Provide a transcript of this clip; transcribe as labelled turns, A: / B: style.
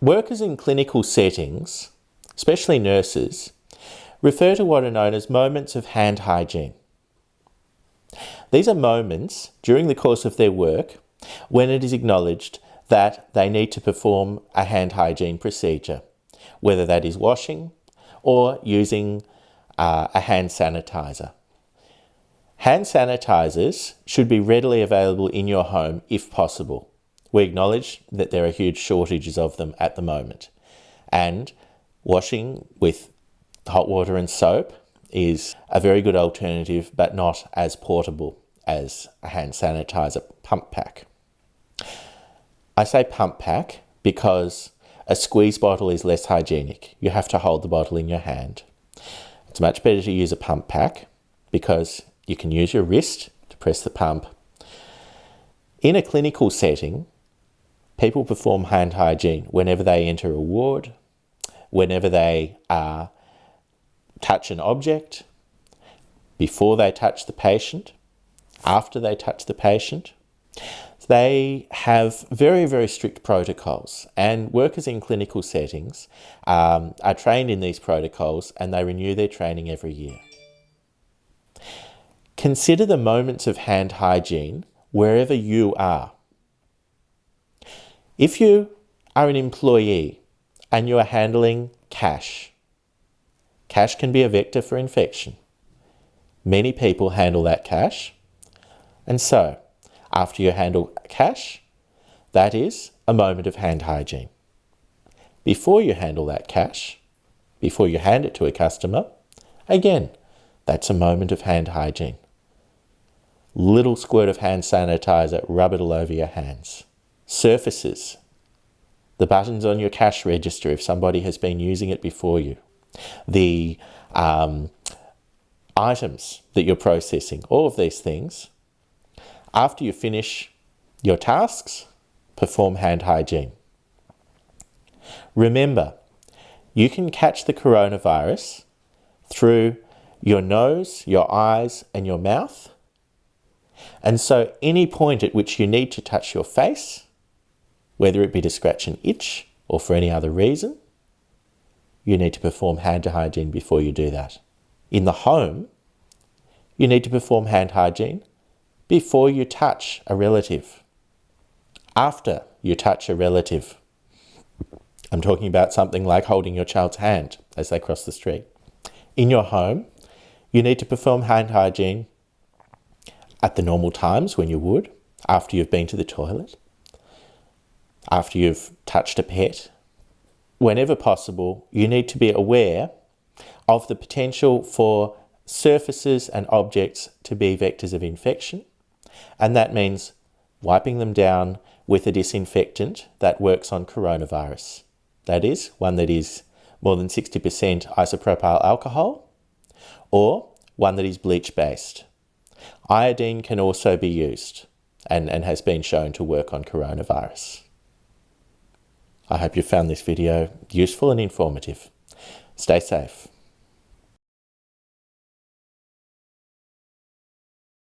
A: Workers in clinical settings, especially nurses, refer to what are known as moments of hand hygiene. These are moments during the course of their work when it is acknowledged that they need to perform a hand hygiene procedure, whether that is washing or using a hand sanitizer. Hand sanitizers should be readily available in your home if possible. We acknowledge that there are huge shortages of them at the moment, and washing with hot water and soap is a very good alternative, but not as portable as a hand sanitizer pump pack. I say pump pack because a squeeze bottle is less hygienic. You have to hold the bottle in your hand. It's much better to use a pump pack because you can use your wrist to press the pump. In a clinical setting, people perform hand hygiene whenever they enter a ward, whenever they touch an object, before they touch the patient, after they touch the patient. They have very, very strict protocols, and workers in clinical settings are trained in these protocols, and they renew their training every year. Consider the moments of hand hygiene wherever you are. If you are an employee and you are handling cash, cash can be a vector for infection. Many people handle that cash, and so after you handle cash, that is a moment of hand hygiene. Before you handle that cash, before you hand it to a customer, again, that's a moment of hand hygiene. Little squirt of hand sanitizer, rub it all over your hands. Surfaces, the buttons on your cash register if somebody has been using it before you. The items that you're processing, all of these things. After you finish your tasks, perform hand hygiene. Remember, you can catch the coronavirus through your nose, your eyes, and your mouth. And so any point at which you need to touch your face, whether it be to scratch an itch or for any other reason, you need to perform hand hygiene before you do that. In the home, you need to perform hand hygiene before you touch a relative. After you touch a relative. I'm talking about something like holding your child's hand as they cross the street. In your home, you need to perform hand hygiene at the normal times when you would, after you've been to the toilet, after you've touched a pet. Whenever possible, you need to be aware of the potential for surfaces and objects to be vectors of infection, and that means wiping them down with a disinfectant that works on coronavirus. That is, one that is more than 60% isopropyl alcohol, or one that is bleach-based. Iodine can also be used and has been shown to work on coronavirus. I hope you found this video useful and informative. Stay safe.